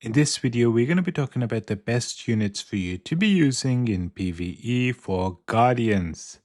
In this video, we're going to be talking about the best units for you to be using in PvE for Guardians.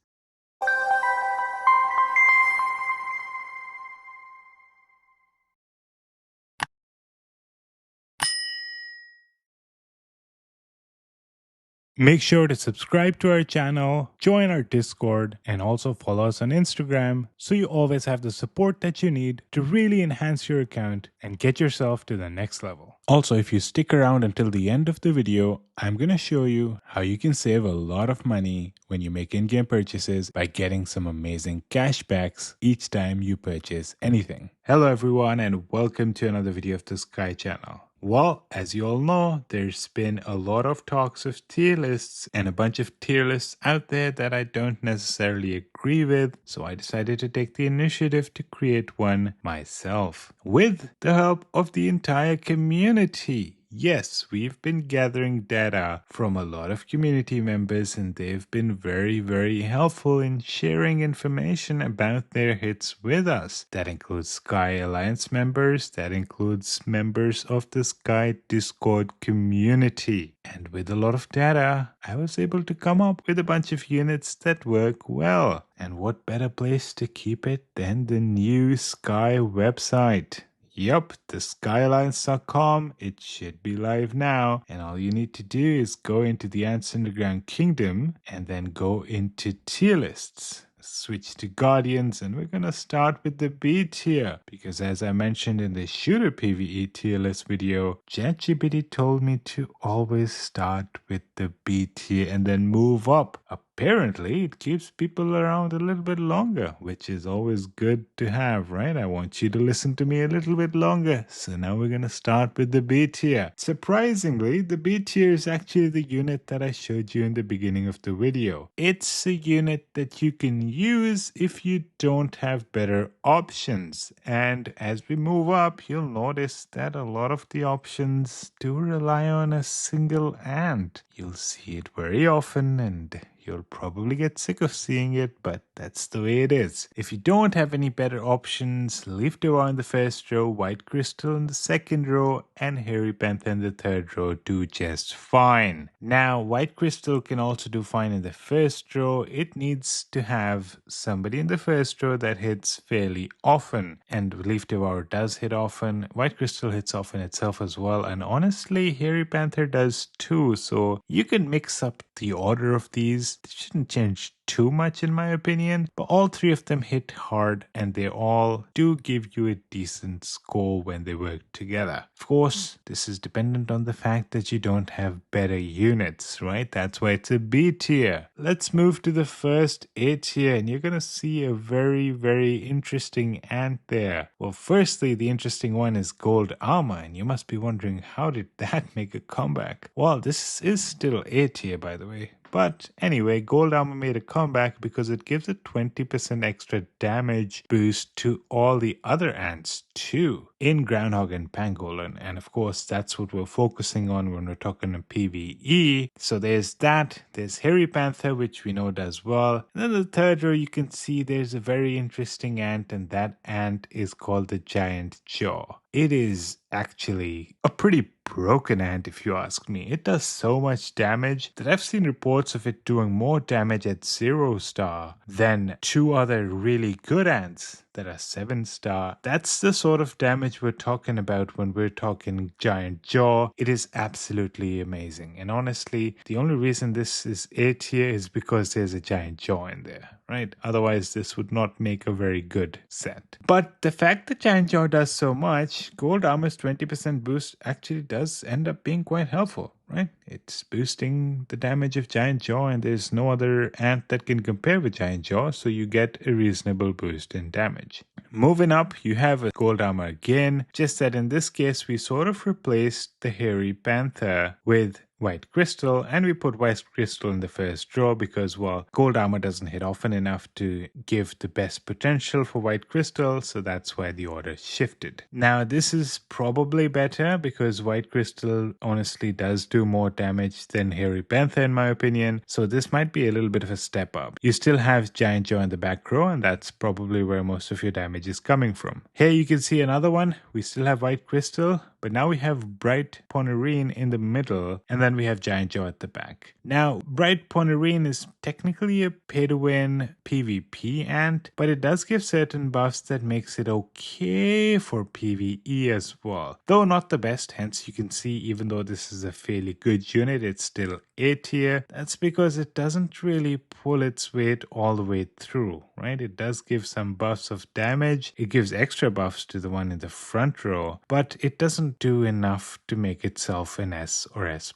Make sure to subscribe to our channel, join our Discord, and also follow us on Instagram so you always have the support that you need to really enhance your account and get yourself to the next level. Also, if you stick around until the end of the video, I'm going to show you how you can save a lot of money when you make in-game purchases by getting some amazing cashbacks each time you purchase anything. Hello everyone and welcome to another video of the Sky channel. Well, as you all know, there's been a lot of talks of tier lists and a bunch of tier lists out there that I don't necessarily agree with, so I decided to take the initiative to create one myself with the help of the entire community. Yes, we've been gathering data from a lot of community members and they've been very helpful in sharing information about their hits with us. That includes Sky Alliance members, that includes members of the Sky Discord community. And with a lot of data, I was able to come up with a bunch of units that work well. And what better place to keep it than the new Sky website? Yup, theskylines.com. It should be live now, and all you need to do is go into the Ants Underground Kingdom and then go into tier lists. Switch to Guardians, and we're gonna start with the B tier because, as I mentioned in the Shooter PvE tier list video, ChatGPT told me to always start with the B tier and then move up. Apparently, it keeps people around a little bit longer, which is always good to have, right? I want you to listen to me a little bit longer. So now we're going to start with the B tier. Surprisingly, the B tier is actually the unit that I showed you in the beginning of the video. It's a unit that you can use if you don't have better options. And as we move up, you'll notice that a lot of the options do rely on a single ant. You'll see it very often and you'll probably get sick of seeing it, but that's the way it is. If you don't have any better options, leave Devourer in the first row, White Crystal in the second row, and Hairy Panther in the third row do just fine. Now, White Crystal can also do fine in the first row. It needs to have somebody in the first row that hits fairly often, and Leaf Devourer does hit often. White Crystal hits often itself as well, and honestly, Hairy Panther does too, so you can mix up the order of these. It shouldn't change too much in my opinion, but all three of them hit hard and they all do give you a decent score when they work together. Of course, this is dependent on the fact that you don't have better units, right? That's why it's a B tier. Let's move to the first A tier and you're gonna see a very interesting ant there. Well, firstly, the interesting one is gold armor, and you must be wondering, how did that make a comeback? Well, this is still A tier, by the way. But anyway, gold armor made a comeback because it gives a 20% extra damage boost to all the other ants too in Groundhog and Pangolin. And of course, that's what we're focusing on when we're talking to PvE. So there's that. There's Hairy Panther, which we know does well. And then the third row, you can see there's a very interesting ant, and that ant is called the Giant Jaw. It is actually a pretty broken ant if you ask me. It does so much damage that I've seen reports of it doing more damage at 0-star than two other really good ants that are 7-star. That's the sort of damage we're talking about when we're talking Giant Jaw. It is absolutely amazing. And honestly, the only reason this is A tier is because there's a Giant Jaw in there, right? Otherwise, this would not make a very good set. But the fact that Giant Jaw does so much, gold armor's 20% boost actually does end up being quite helpful, right? It's boosting the damage of Giant Jaw, and there's no other ant that can compare with Giant Jaw, so you get a reasonable boost in damage. Moving up, you have a gold armor again, just that in this case we sort of replaced the Hairy Panther with white crystal, and we put white crystal in the first row because, well, gold armor doesn't hit often enough to give the best potential for white crystal, so that's why the order shifted. Now this is probably better because white crystal honestly does do more damage than hairy panther in my opinion, so this might be a little bit of a step up. You still have giant jaw in the back row, and that's probably where most of your damage is coming from. Here you can see another one. We still have white crystal, but now we have bright Ponerine in the middle, and then we have giant jaw at the back. Now, bright Ponerine is technically a pay-to-win PvP ant, but it does give certain buffs that makes it okay for PvE as well. Though not the best, hence you can see even though this is a fairly good unit, it's still A tier. That's because it doesn't really pull its weight all the way through, right? It does give some buffs of damage. It gives extra buffs to the one in the front row, but it doesn't do enough to make itself an S or S+.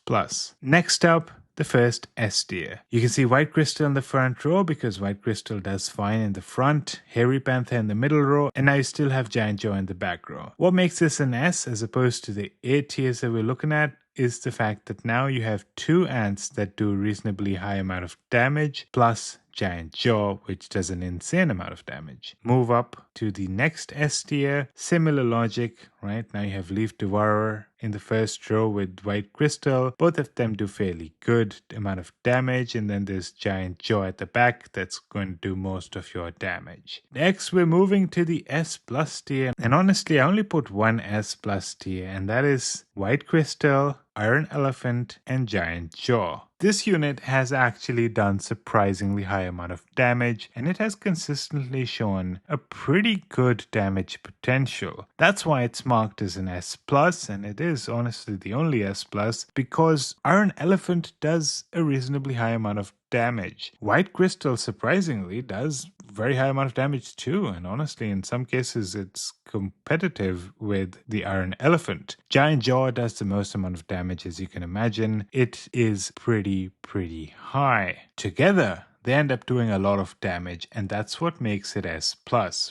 Next up, the first S tier. You can see white crystal in the front row because white crystal does fine in the front, hairy panther in the middle row, and now you still have giant jaw in the back row. What makes this an S as opposed to the A tiers that we're looking at is the fact that now you have two ants that do a reasonably high amount of damage plus giant jaw, which does an insane amount of damage. Move up to the next S tier, similar logic, right? Now you have leaf devourer in the first row with white crystal. Both of them do fairly good amount of damage, and then there's giant jaw at the back that's going to do most of your damage. Next, we're moving to the S+ tier, and honestly, I only put one S+ tier, and that is white crystal, iron elephant, and giant jaw. This unit has actually done surprisingly high amount of damage, and it has consistently shown a pretty good damage potential. That's why it's marked as an S+, and it is honestly the only S+, because iron elephant does a reasonably high amount of damage. White crystal surprisingly does very high amount of damage too, and honestly in some cases it's competitive with the iron elephant. Giant jaw does the most amount of damage as you can imagine. It is pretty high. Together they end up doing a lot of damage, and that's what makes it S+,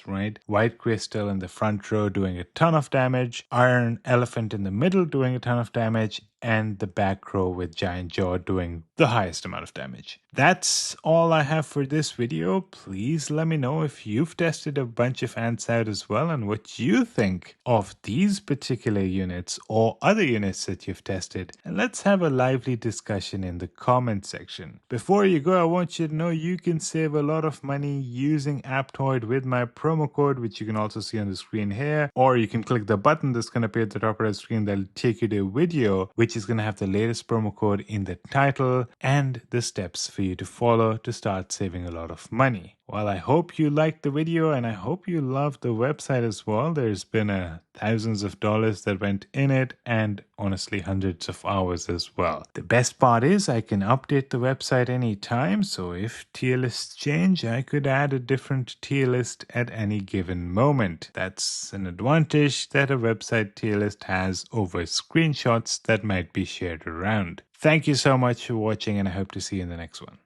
right? White crystal in the front row doing a ton of damage, iron elephant in the middle doing a ton of damage, and the back row with giant jaw doing the highest amount of damage. That's all I have for this video. Please let me know if you've tested a bunch of ants out as well and what you think of these particular units or other units that you've tested, and let's have a lively discussion in the comment section. Before you go, I want you to know you can save a lot of money using Aptoid with my promo code, which you can also see on the screen here, or you can click the button that's going to appear at the top of the screen that'll take you to a video which is going to have the latest promo code in the title and the steps for you to follow to start saving a lot of money. Well, I hope you liked the video and I hope you loved the website as well. There's been thousands of dollars that went in it and honestly hundreds of hours as well. The best part is I can update the website anytime, so if tier lists change, I could add a different tier list at any given moment. That's an advantage that a website tier list has over screenshots that might be shared around. Thank you so much for watching, and I hope to see you in the next one.